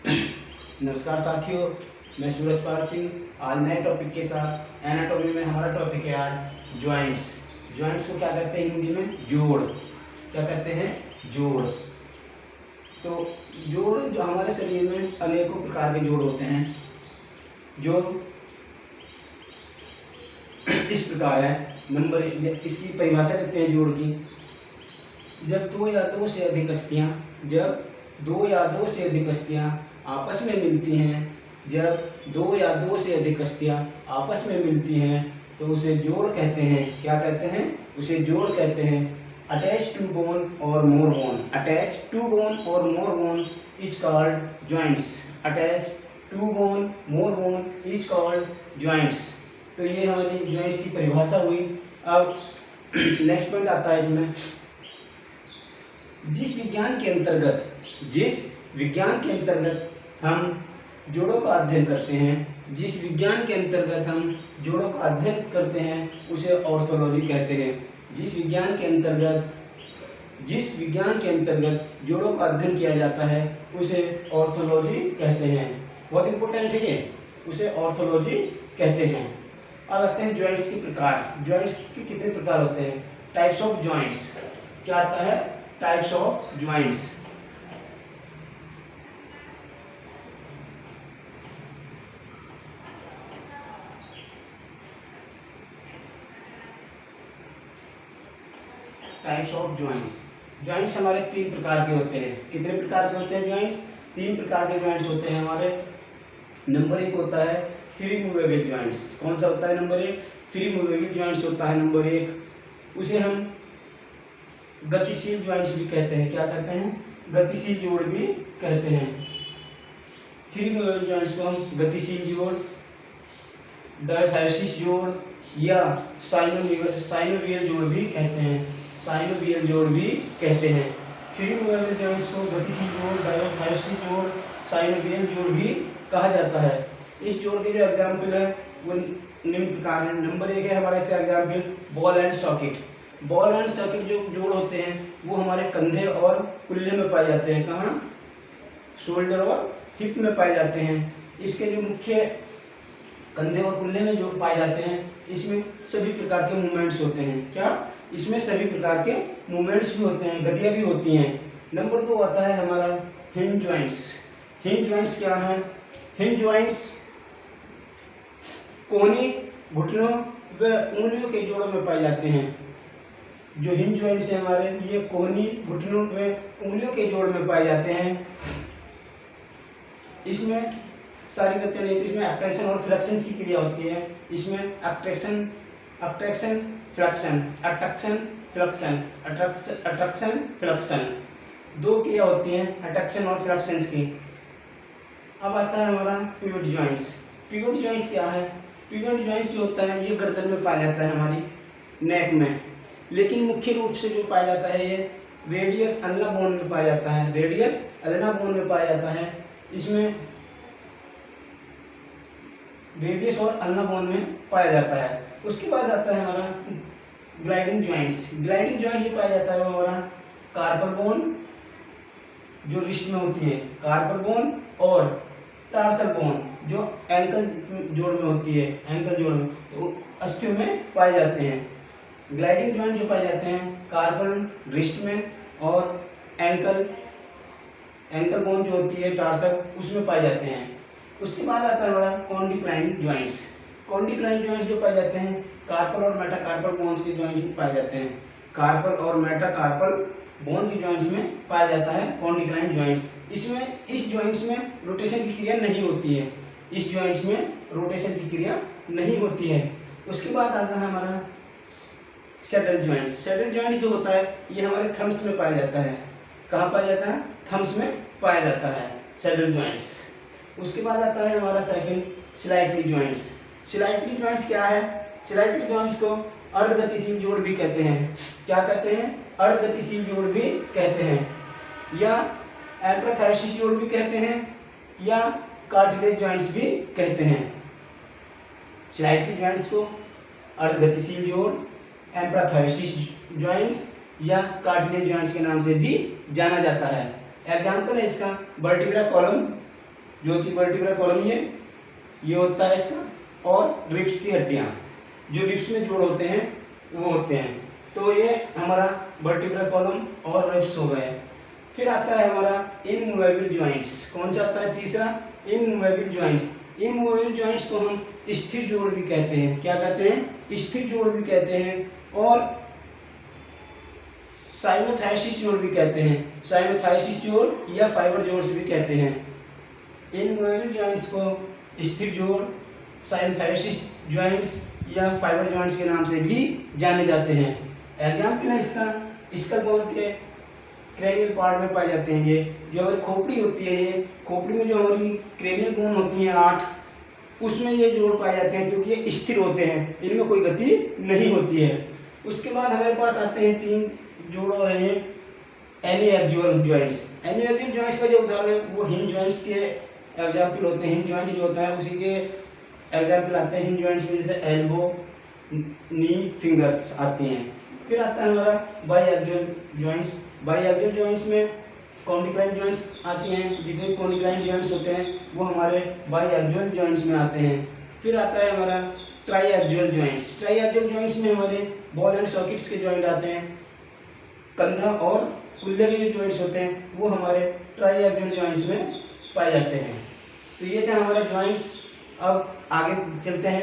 नमस्कार साथियों, मैं सूरजपाल सिंह आज नए टॉपिक के साथ। एनाटॉमी में हमारा टॉपिक है आज जॉइंट्स। जॉइंट्स को क्या कहते हैं हिंदी में? जोड़। क्या कहते हैं? जोड़। तो जोड़ जो हमारे शरीर में अनेकों प्रकार के जोड़ होते हैं, जो इस प्रकार है। नंबर इसकी परिभाषा देते हैं जोड़ की। जब दो या दो से अधिक अस्थियां आपस में मिलती हैं, जब दो या दो से अधिक अस्थियां आपस में मिलती हैं तो उसे जोड़ कहते हैं। क्या कहते हैं? उसे जोड़ कहते हैं। अटैच टू बोन और more bone, attach to bone और more bone is called joints. Attach to bone more bone is called joints. तो ये हमारी जॉइंट्स की परिभाषा हुई। अब नेक्स्ट पॉइंट आता है इसमें, जिस विज्ञान के अंतर्गत हम जोड़ों का अध्ययन करते हैं, जिस विज्ञान के अंतर्गत हम जोड़ों का अध्ययन करते हैं उसे ऑर्थोलॉजी कहते हैं। जिस विज्ञान के अंतर्गत जोड़ों का अध्ययन किया जाता है उसे ऑर्थोलॉजी कहते हैं। बहुत इंपॉर्टेंट है ये, उसे ऑर्थोलॉजी कहते हैं। अब आते हैं जॉइंट्स के प्रकार। जॉइंट्स के कितने प्रकार होते हैं? Types of joints. क्या आता है? Types of joints. Types of joints. Joints हमारे तीन प्रकार के होते हैं। कितने प्रकार के होते हैं जॉइंट्स? तीन प्रकार के जॉइंट्स होते हैं हमारे। नंबर एक होता है फ्री मूवेबल जॉइंट्स। कौन सा होता है? नंबर एक फ्री मूवेबल जॉइंट्स होता है नंबर एक। उसे हम गतिशील जॉइंट्स भी कहते हैं। क्या कहते हैं? गतिशील जोड़ भी कहते हैं। फ्री मूवेबल जॉइंट्स को हम गतिशील जोड़, डायफायसिस जोड़ या साइनोवियल जोड़ भी कहते हैं। साइनोवियल जोड़ भी कहते हैं। फ्री मूवेबल जॉइंट्स को गतिशील जोड़, डायफायसिस जोड़, साइनोवियल जोड़ भी कहा जाता है। इस जोड़ के जो एग्जाम्पल है वो निम्न प्रकार है। नंबर एक है हमारा इसका example ball and socket. Ball and socket जो जोड़ होते हैं वो हमारे कंधे और कुल्ले में पाए जाते हैं। कहाँ? शोल्डर और हिप में पाए जाते हैं। इसके जो मुख्य कंधे और कुल्ले में जो पाए जाते हैं, इसमें सभी प्रकार के मूवमेंट्स होते हैं। क्या? इसमें सभी प्रकार के मूवमेंट्स भी होते हैं, गतियाँ भी होती हैं। नंबर दो आता है हमारा हिंज जॉइंट्स। हिंज जॉइंट्स क्या है? हिंज जॉइंट्स कोहनी, घुटनों व उंगलियों के जोड़ों में पाए जाते हैं। जो हिंज जॉइंट्स हैं हमारे, ये कोहनी, घुटनों व उंगलियों के जोड़ में पाए जाते हैं। इसमें सारी गतियाँ नहीं, इसमें एक्ट्रैक्शन और फ्लेक्शन की क्रिया होती है। इसमें अट्रैक्शन फ्लेक्शन दो क्रिया होती हैं, अट्रैक्शन और फ्लेक्शन की। अब आता है हमारा पिवट जॉइंट्स। पिवट जॉइंट्स क्या है? पिवट जॉइंट्स जो होता है ये गर्दन में पाया जाता है, हमारी नेक में, लेकिन मुख्य रूप से जो पाया जाता है ये रेडियस अल्ना बोन में पाया जाता है। रेडियस अल्ना बोन में पाया जाता है। इसमें रेडियस और अल्ना बोन में पाया जाता है। उसके बाद आता है हमारा ग्लाइडिंग जॉइंट्स। ग्लाइडिंग जॉइंट जो पाया जाता है वो हमारा कार्पल बोन जो रिस्ट में होती है, कार्पल बोन, और टार्सल बोन जो एंकल जोड़ में होती है, एंकल जोड़ में, तो अस्थियों में पाए जाते हैं। ग्लाइडिंग जॉइंट जो पाए जाते हैं कार्पल रिस्ट में, और एंकल बोन जो होती है टार्सल, उसमें पाए जाते हैं। उसके बाद आता है हमारा कॉन्डिक्लाइन जॉइंट्स। कॉन्डिक्लाइन जॉइंट्स जो पाए जाते हैं कार्पल और मेटाकार्पल बोन्स के जॉइंट्स में पाए जाते हैं। कार्पल और मेटाकार्पल बोन के जॉइंट्स में पाया जाता है कॉन्डिक्लाइन जॉइंट्स। इस जॉइंट्स में रोटेशन की क्रिया नहीं होती है। इस जॉइंट्स में रोटेशन की क्रिया नहीं होती है। उसके बाद आता है हमारा सैडल जॉइंट। सैडल जॉइंट जो होता है ये हमारे थम्स में पाया जाता है। कहाँ पाया जाता है? थम्स में पाया जाता है सैडल जॉइंट्स। उसके बाद आता है हमारा second slightly joints. Slightly joints क्या है? स्लाइटली जॉइंट्स को अर्धगतिशील जोड़ भी कहते हैं। क्या कहते हैं? अर्धगतिशील जोड़ भी कहते हैं, या एम्प्राथायसिस जोड़ भी कहते हैं, या कार्टिलेज जॉइंट्स भी कहते हैं। स्लाइटली जॉइंट्स को अर्धगतिशील जोड़, एम्प्राथायसिस जॉइंट्स या कार्टिलेज जॉइंट्स के नाम से भी जाना जाता है। एग्जाम्पल है इसका वर्टिब्रा कॉलम जो कि वर्टिब्रल कॉलम ये होता है इसका, और रिब्स की हड्डियाँ, जो रिब्स में जोड़ होते हैं वो होते हैं। तो ये हमारा वर्टिब्रल कॉलम और रिब्स हो गए। फिर आता है हमारा इनमूवेबल जॉइंट्स। कौन सा आता है तीसरा? Immovable joints. इनमूवेबल जॉइंट्स को हम स्थिर जोड़ भी कहते हैं। क्या कहते हैं? स्थिर जोड़ भी कहते हैं, और साइनोथायसिस जोड़ भी कहते हैं। साइनोथायसिस जोड़ या फाइबर जोड़ भी कहते हैं। इनमूवेबल जॉइंट्स को स्थिर जोड़, साइनोथायसिस जॉइंट्स या फाइबर जॉइंट्स के नाम से भी जाने जाते हैं। एग्जाम्पल है इसका, स्कल बोन के क्रेनियल पार्ट में पाए जाते हैं। ये जो हमारी खोपड़ी होती है, ये खोपड़ी में जो हमारी क्रेनियल बोन होती है 8, उसमें ये जोड़ पाए जाते हैं, क्योंकि ये स्थिर होते हैं, इनमें कोई गति नहीं होती है। उसके बाद हमारे पास आते हैं 3 जोड़ और हैं एनिएक्सियल जॉइंट्स। एनिएक्सियल जॉइंट्स का जो उदाहरण है वो हिंज जॉइंट्स के एग्जाम्पल होते हैं। हिंज जॉइंट जो होता है उसी के एग्जाम्पल आते हैं हिंज जॉइंट्स में, जैसे एल्बो, नी, फिंगर्स आती हैं। फिर आता है हमारा बाईएक्सियल जॉइंट्स। बाईएक्सियल जॉइंट्स में कॉन्डिक्लाइन जॉइंट्स आती हैं। जितने कॉन्डिक्लाइन जॉइंट्स होते हैं वो हमारे बाईएक्सियल जॉइंट्स में आते हैं। फिर आता है हमारा ट्राईएक्सियल जॉइंट्स। ट्राईएक्सियल जॉइंट्स में हमारे बॉल एंड सॉकेट्स के जॉइंट आते हैं। कंधा और कुल्ले के जो जॉइंट्स होते हैं वो हमारे ट्राईएक्सियल जॉइंट्स में पाए जाते हैं। तो ये थे हमारे जॉइंट्स। अब आगे चलते हैं।